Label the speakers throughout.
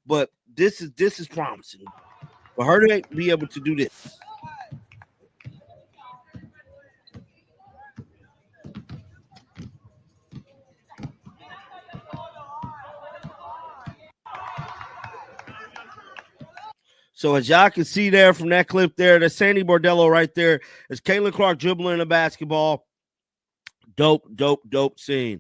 Speaker 1: but this is promising for her to be able to do this. So as y'all can see there from that clip there, that's Sandy Bordello right there. It's Caitlin Clark dribbling the basketball. Dope scene.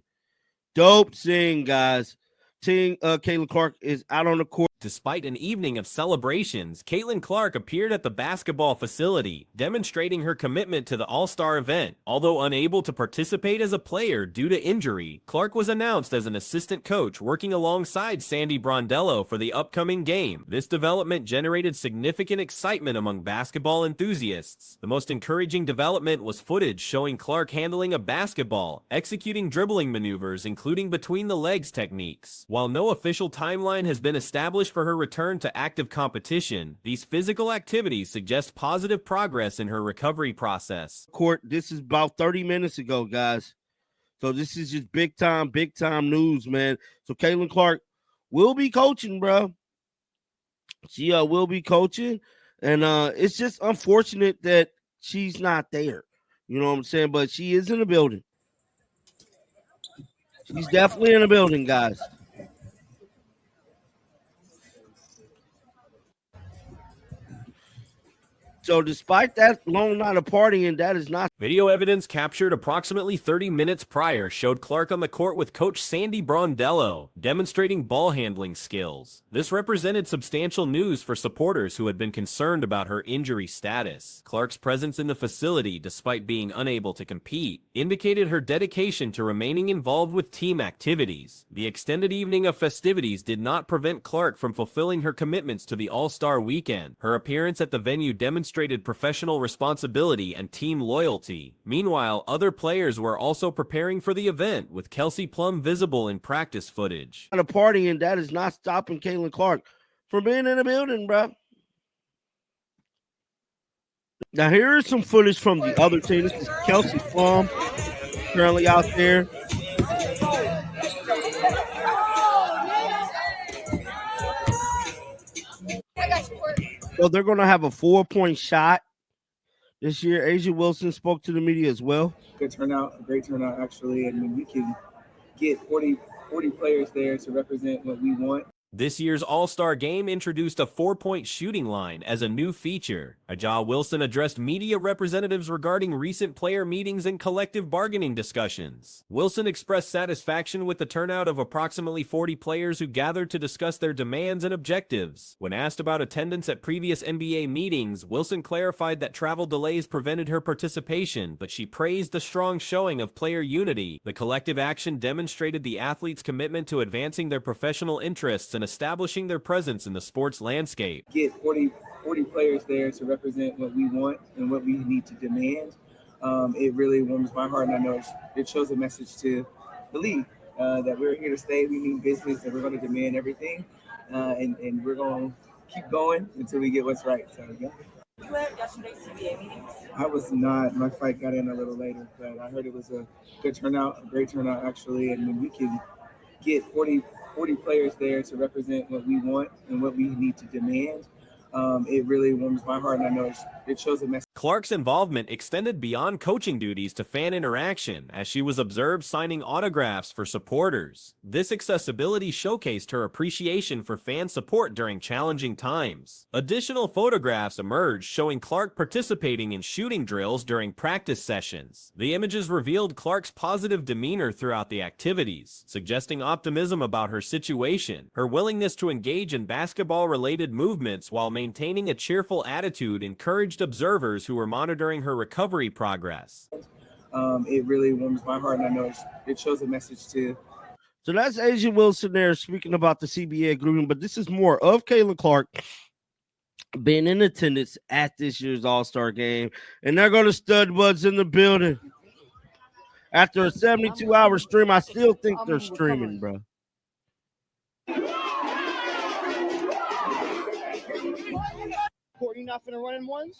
Speaker 1: Dope scene, guys. Caitlin Clark is out on the court.
Speaker 2: Despite an evening of celebrations, Caitlin Clark appeared at the basketball facility, demonstrating her commitment to the All-Star event. Although unable to participate as a player due to injury, Clark was announced as an assistant coach working alongside Sandy Brondello for the upcoming game. This development generated significant excitement among basketball enthusiasts. The most encouraging development was footage showing Clark handling a basketball, executing dribbling maneuvers, including between-the-legs techniques. While no official timeline has been established for her return to active competition, these physical activities suggest positive progress in her recovery process.
Speaker 1: Court, this is about 30 minutes ago, guys. So this is just big time news, man. So Caitlin Clark will be coaching, bro. She will be coaching, and it's just unfortunate that she's not there. You know what I'm saying? But she is in the building. She's definitely in the building, guys. So despite that long night of partying, that is not.
Speaker 2: Video evidence captured approximately 30 minutes prior showed Clark on the court with coach Sandy Brondello, demonstrating ball handling skills. This represented substantial news for supporters who had been concerned about her injury status. Clark's presence in the facility, despite being unable to compete, indicated her dedication to remaining involved with team activities. The extended evening of festivities did not prevent Clark from fulfilling her commitments to the All-Star weekend. Her appearance at the venue demonstrated professional responsibility and team loyalty. Meanwhile, other players were also preparing for the event, with Kelsey Plum visible in practice footage.
Speaker 1: A party, and that is not stopping Caitlin Clark from being in the building, bro. Now here is some footage from the other team. This is Kelsey Plum currently out there. So they're going to have a 4-point shot this year. Asia Wilson spoke to the media as well.
Speaker 3: Good turnout, a great turnout, actually. And when we can get 40 players there to represent what we want.
Speaker 2: This year's All-Star Game introduced a 4-point shooting line as a new feature. Aja Wilson addressed media representatives regarding recent player meetings and collective bargaining discussions. Wilson expressed satisfaction with the turnout of approximately 40 players who gathered to discuss their demands and objectives. When asked about attendance at previous NBA meetings, Wilson clarified that travel delays prevented her participation, but she praised the strong showing of player unity. The collective action demonstrated the athletes' commitment to advancing their professional interests and establishing their presence in the sports landscape.
Speaker 3: Get 40 players there to represent what we want and what we need to demand. It really warms my heart, and I know it shows a message to the league that we're here to stay, we mean business, and we're going to demand everything, and we're going to keep going until we get what's right. So, yeah.
Speaker 4: You were at yesterday's CBA meetings?
Speaker 3: I was not. My flight got in a little later, but I heard it was a good turnout, a great turnout, actually, and when we can get 40 players there to represent what we want and what we need to demand, it really warms my heart, and I know it shows a message.
Speaker 2: Clark's involvement extended beyond coaching duties to fan interaction, as she was observed signing autographs for supporters. This accessibility showcased her appreciation for fan support during challenging times. Additional photographs emerged showing Clark participating in shooting drills during practice sessions. The images revealed Clark's positive demeanor throughout the activities, suggesting optimism about her situation. Her willingness to engage in basketball-related movements while maintaining a cheerful attitude encouraged observers who were monitoring her recovery progress.
Speaker 3: It really warms my heart, and I know it shows a message to.
Speaker 1: So that's Asia Wilson there speaking about the CBA agreement, but this is more of Caitlin Clark being in attendance at this year's All-Star Game, and they're going to stud buds in the building. After a 72-hour stream, I still think they're streaming, bro.
Speaker 5: You're not going to run in ones?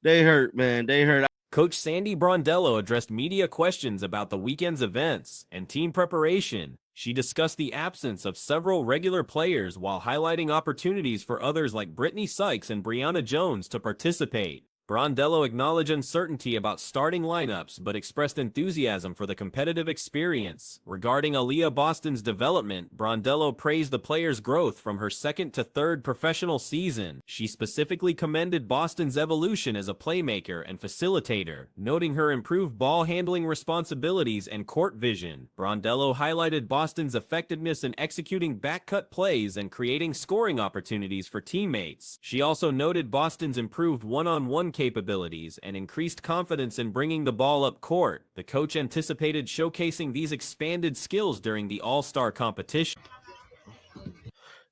Speaker 1: They hurt, man. They hurt.
Speaker 2: Coach Sandy Brondello addressed media questions about the weekend's events and team preparation. She discussed the absence of several regular players while highlighting opportunities for others like Brittany Sykes and Brianna Jones to participate. Brondello acknowledged uncertainty about starting lineups but expressed enthusiasm for the competitive experience. Regarding Aaliyah Boston's development, Brondello praised the player's growth from her second to third professional season. She specifically commended Boston's evolution as a playmaker and facilitator, noting her improved ball handling responsibilities and court vision. Brondello highlighted Boston's effectiveness in executing back-cut plays and creating scoring opportunities for teammates. She also noted Boston's improved one-on-one capabilities and increased confidence in bringing the ball up court. The coach anticipated showcasing these expanded skills during the All-Star competition.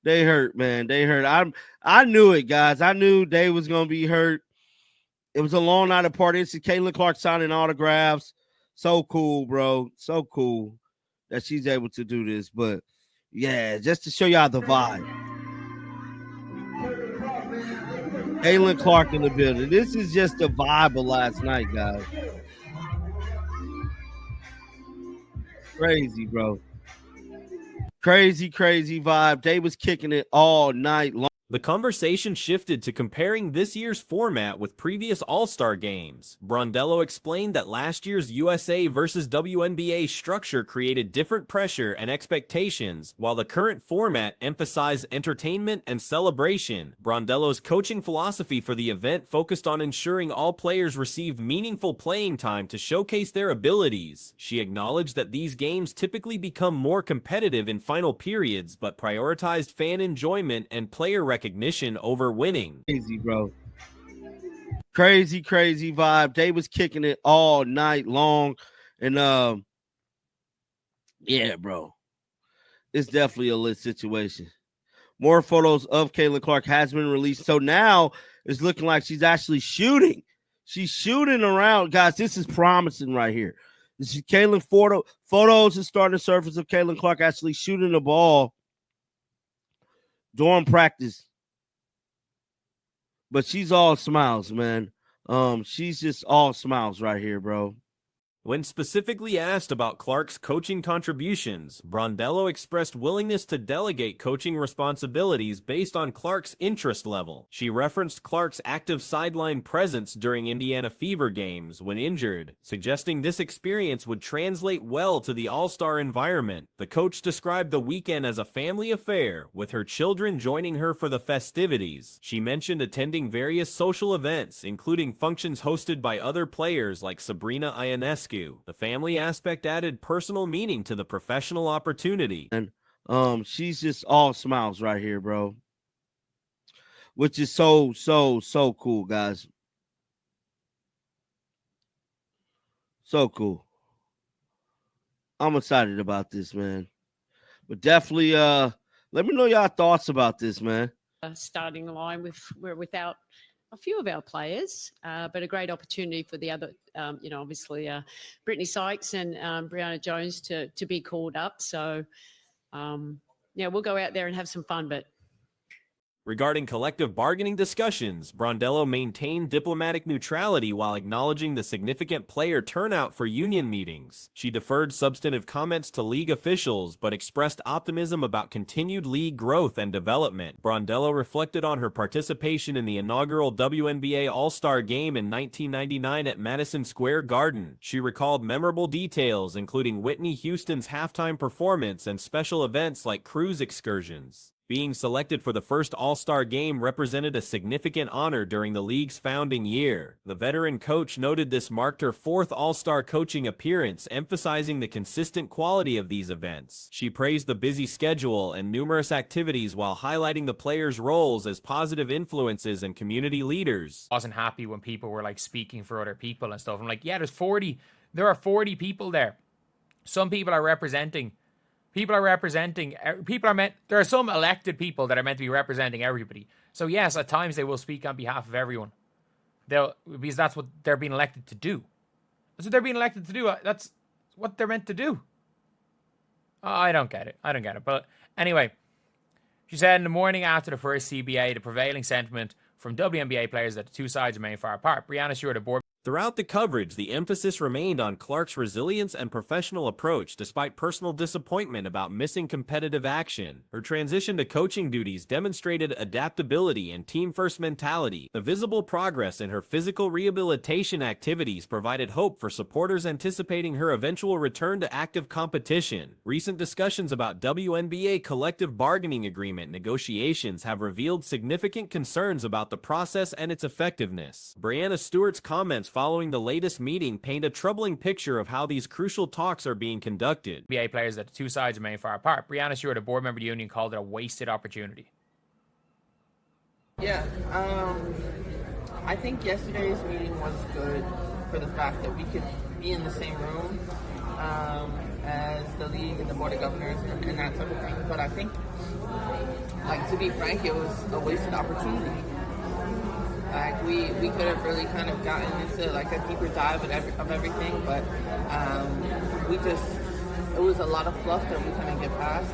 Speaker 1: They hurt, man. They hurt. I knew it, guys. I knew they was gonna be hurt. It was a long night of parties. Caitlin Clark signing autographs. So cool, bro. So cool that she's able to do this. But yeah, just to show y'all the vibe. Caitlin Clark in the building. This is just the vibe of last night, guys. Crazy, bro. Crazy vibe. They was kicking it all night long.
Speaker 2: The conversation shifted to comparing this year's format with previous All-Star games. Brondello explained that last year's USA versus WNBA structure created different pressure and expectations, while the current format emphasized entertainment and celebration. Brondello's coaching philosophy for the event focused on ensuring all players received meaningful playing time to showcase their abilities. She acknowledged that these games typically become more competitive in final periods, but prioritized fan enjoyment and player recognition over winning.
Speaker 1: Crazy, bro. Crazy vibe. They was kicking it all night long. And yeah, bro. It's definitely a lit situation. More photos of Caitlin Clark has been released. So now it's looking like she's actually shooting. She's shooting around. Guys, this is promising right here. This is Caitlin photos is starting to surface of Caitlin Clark actually shooting the ball during practice. But she's all smiles, man. She's just all smiles right here, bro.
Speaker 2: When specifically asked about Clark's coaching contributions, Brondello expressed willingness to delegate coaching responsibilities based on Clark's interest level. She referenced Clark's active sideline presence during Indiana Fever games when injured, suggesting this experience would translate well to the All-Star environment. The coach described the weekend as a family affair, with her children joining her for the festivities. She mentioned attending various social events, including functions hosted by other players like Sabrina Ionescu. The family aspect added personal meaning to the professional opportunity.
Speaker 1: And she's just all smiles right here, bro. Which is so cool, guys. So cool. I'm excited about this, man. But definitely let me know y'all thoughts about this, man.
Speaker 5: Starting line we're without a few of our players, but a great opportunity for the other, obviously Brittany Sykes and Brianna Jones to be called up. So, we'll go out there and have some fun, but
Speaker 2: Regarding collective bargaining discussions, Brondello maintained diplomatic neutrality while acknowledging the significant player turnout for union meetings. She deferred substantive comments to league officials, but expressed optimism about continued league growth and development. Brondello reflected on her participation in the inaugural WNBA All-Star Game in 1999 at Madison Square Garden. She recalled memorable details, including Whitney Houston's halftime performance and special events like cruise excursions. Being selected for the first All-Star Game represented a significant honor during the league's founding year. The veteran coach noted this marked her fourth All-Star coaching appearance, emphasizing the consistent quality of these events. She praised the busy schedule and numerous activities while highlighting the players' roles as positive influences and community leaders.
Speaker 6: I wasn't happy when people were like speaking for other people and stuff. I'm like, yeah, there are 40 people there. Some people are representing. There are some elected people that are meant to be representing everybody. So yes, at times they will speak on behalf of everyone. Because that's what they're being elected to do. That's what they're being elected to do. That's what they're meant to do. I don't get it. But anyway, she said in the morning after the first CBA, the prevailing sentiment from WNBA players that the two sides remain far apart. Brianna assured the board
Speaker 2: Throughout the coverage, the emphasis remained on Clark's resilience and professional approach despite personal disappointment about missing competitive action. Her transition to coaching duties demonstrated adaptability and team-first mentality. The visible progress in her physical rehabilitation activities provided hope for supporters anticipating her eventual return to active competition. Recent discussions about WNBA collective bargaining agreement negotiations have revealed significant concerns about the process and its effectiveness. Breanna Stewart's comments following the latest meeting paint a troubling picture of how these crucial talks are being conducted.
Speaker 6: NBA players that the two sides remain far apart. Breanna Stewart, a board member of the union, called it a wasted opportunity.
Speaker 7: Yeah, I think yesterday's meeting was good for the fact that we could be in the same room as the league and the board of governors and that type of thing. But I think, like, to be frank, it was a wasted opportunity. Like, we could have really kind of gotten into like a deeper dive of everything, but it was a lot of fluff that we couldn't get past.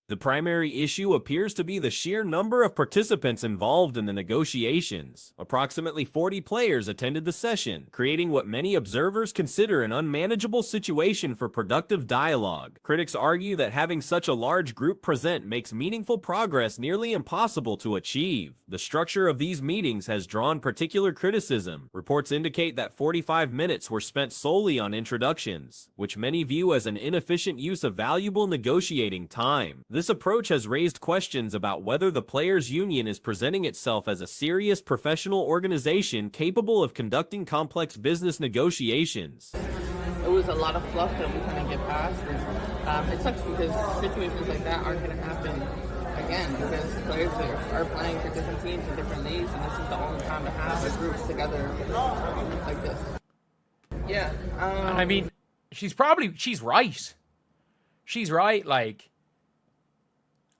Speaker 2: The primary issue appears to be the sheer number of participants involved in the negotiations. Approximately 40 players attended the session, creating what many observers consider an unmanageable situation for productive dialogue. Critics argue that having such a large group present makes meaningful progress nearly impossible to achieve. The structure of these meetings has drawn particular criticism. Reports indicate that 45 minutes were spent solely on introductions, which many view as an inefficient use of valuable negotiating time. This approach has raised questions about whether the players' union is presenting itself as a serious professional organization capable of conducting complex business negotiations.
Speaker 7: It was a lot of fluff that we couldn't get past, and it sucks because situations like that aren't going to happen again because players are playing for different teams in different leagues, and this is the only time to have the groups together like this. Yeah.
Speaker 6: I mean, she's right. She's right, like.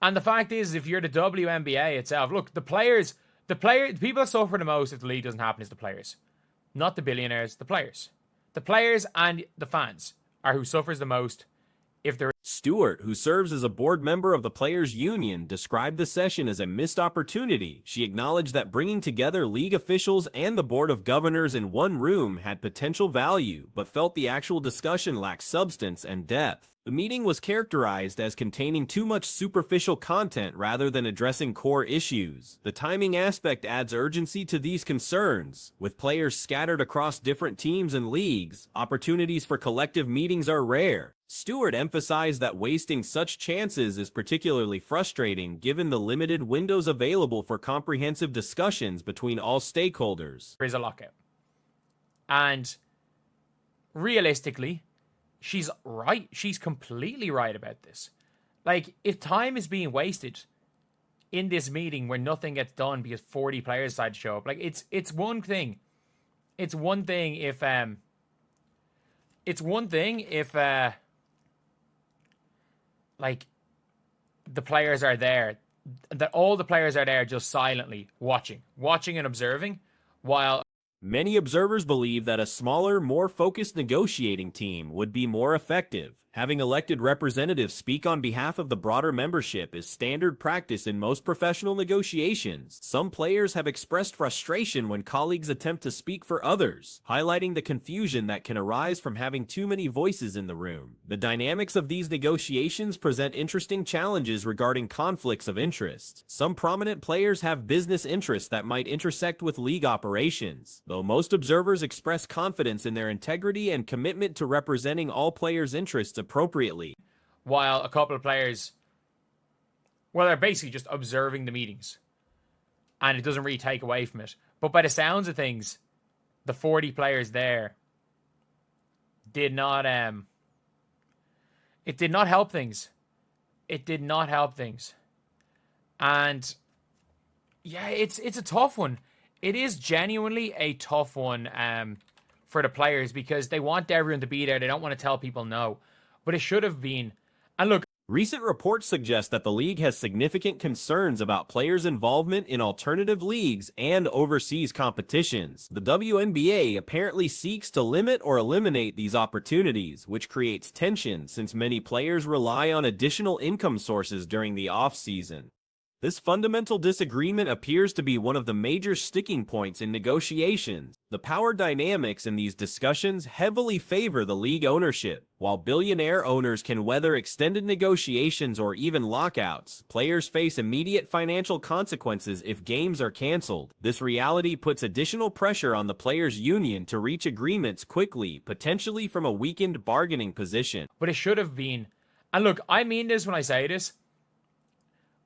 Speaker 6: And the fact is, if you're the WNBA itself, look, the people that suffer the most if the league doesn't happen is the players. Not the billionaires, the players. The players and the fans are who suffers the most if there.
Speaker 2: Stewart, who serves as a board member of the Players Union, described the session as a missed opportunity. She acknowledged that bringing together league officials and the Board of Governors in one room had potential value, but felt the actual discussion lacked substance and depth. The meeting was characterized as containing too much superficial content rather than addressing core issues. The timing aspect adds urgency to these concerns. With players scattered across different teams and leagues, opportunities for collective meetings are rare. Stewart emphasized that wasting such chances is particularly frustrating given the limited windows available for comprehensive discussions between all stakeholders.
Speaker 6: There is a lockout. And realistically, she's right. She's completely right about this. Like, if time is being wasted in this meeting where nothing gets done because 40 players decide to show up, like, it's one thing. It's one thing if like the players are there, that all the players are there just silently watching and observing while.
Speaker 2: Many observers believe that a smaller, more focused negotiating team would be more effective. Having elected representatives speak on behalf of the broader membership is standard practice in most professional negotiations. Some players have expressed frustration when colleagues attempt to speak for others, highlighting the confusion that can arise from having too many voices in the room. The dynamics of these negotiations present interesting challenges regarding conflicts of interest. Some prominent players have business interests that might intersect with league operations, though most observers express confidence in their integrity and commitment to representing all players' interests appropriately.
Speaker 6: While a couple of players, well, they're basically just observing the meetings. And it doesn't really take away from it. But by the sounds of things, the 40 players there did not, it did not help things. It did not help things. And yeah, it's a tough one. It is genuinely a tough one for the players because they want everyone to be there. They don't want to tell people no. But it should have been. And look,
Speaker 2: recent reports suggest that the league has significant concerns about players' involvement in alternative leagues and overseas competitions. The WNBA apparently seeks to limit or eliminate these opportunities, which creates tension since many players rely on additional income sources during the off-season. This fundamental disagreement appears to be one of the major sticking points in negotiations. The power dynamics in these discussions heavily favor the league ownership. While billionaire owners can weather extended negotiations or even lockouts, players face immediate financial consequences if games are canceled. This reality puts additional pressure on the players' union to reach agreements quickly, potentially from a weakened bargaining position.
Speaker 6: But it should have been. And look, I mean this when I say this.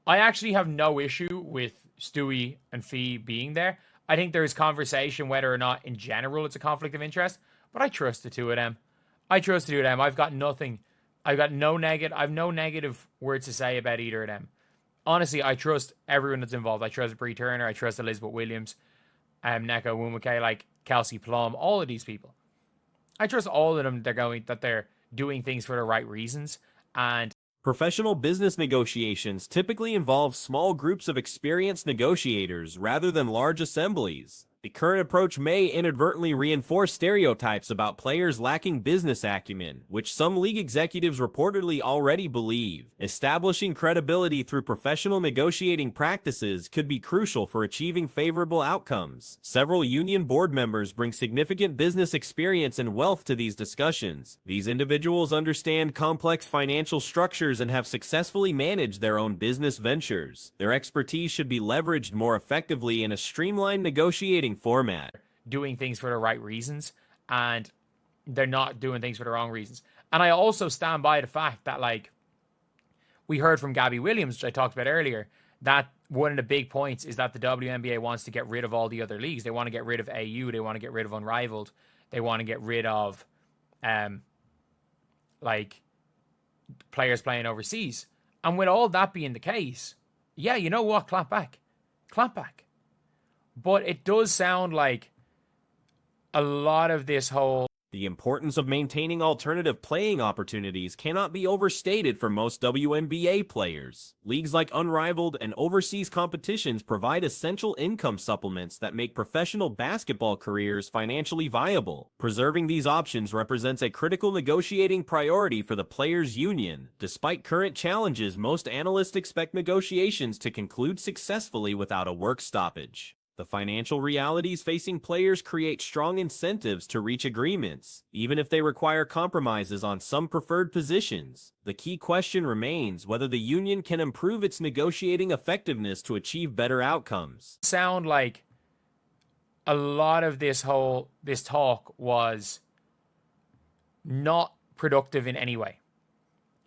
Speaker 6: I actually have no issue with Stewie and Fee being there. I think there is conversation whether or not in general it's a conflict of interest, but I trust the two of them. I've got nothing. I've no negative words to say about either of them. Honestly, I trust everyone that's involved. I trust Bree Turner. I trust Elizabeth Williams, Neko Nwumike, like Kelsey Plum, all of these people. I trust all of them. That they're doing things for the right reasons. And
Speaker 2: professional business negotiations typically involve small groups of experienced negotiators rather than large assemblies. The current approach may inadvertently reinforce stereotypes about players lacking business acumen, which some league executives reportedly already believe. Establishing credibility through professional negotiating practices could be crucial for achieving favorable outcomes. Several union board members bring significant business experience and wealth to these discussions. These individuals understand complex financial structures and have successfully managed their own business ventures. Their expertise should be leveraged more effectively in a streamlined negotiating format.
Speaker 6: Doing things for the right reasons, and they're not doing things for the wrong reasons. And I also stand by the fact that, like, we heard from Gabby Williams, which I talked about earlier, that one of the big points is that the WNBA wants to get rid of all the other leagues. They want to get rid of AU. They want to get rid of Unrivaled. They want to get rid of, like, players playing overseas. And with all that being the case, yeah, you know what? Clap back. Clap back. But it does sound like a lot of this whole...
Speaker 2: The importance of maintaining alternative playing opportunities cannot be overstated for most WNBA players. Leagues like Unrivaled and overseas competitions provide essential income supplements that make professional basketball careers financially viable. Preserving these options represents a critical negotiating priority for the players' union. Despite current challenges, most analysts expect negotiations to conclude successfully without a work stoppage. The financial realities facing players create strong incentives to reach agreements, even if they require compromises on some preferred positions. The key question remains whether the union can improve its negotiating effectiveness to achieve better outcomes.
Speaker 6: Sound like a lot of this talk was not productive in any way.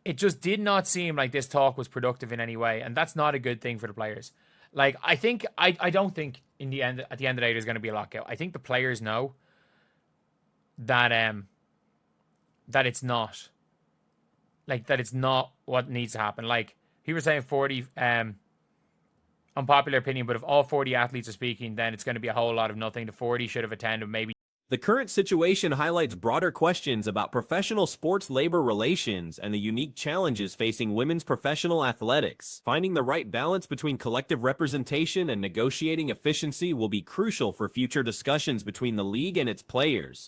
Speaker 6: It just did not seem like this talk was productive in any way, and that's not a good thing for the players. Like, I don't think at the end of the day there's going to be a lockout. I think the players know that it's not what needs to happen. Like, people are saying 40 unpopular opinion, but if all 40 athletes are speaking, then it's going to be a whole lot of nothing. The 40 should have attended, maybe.
Speaker 2: The current situation highlights broader questions about professional sports labor relations and the unique challenges facing women's professional athletics. Finding the right balance between collective representation and negotiating efficiency will be crucial for future discussions between the league and its players.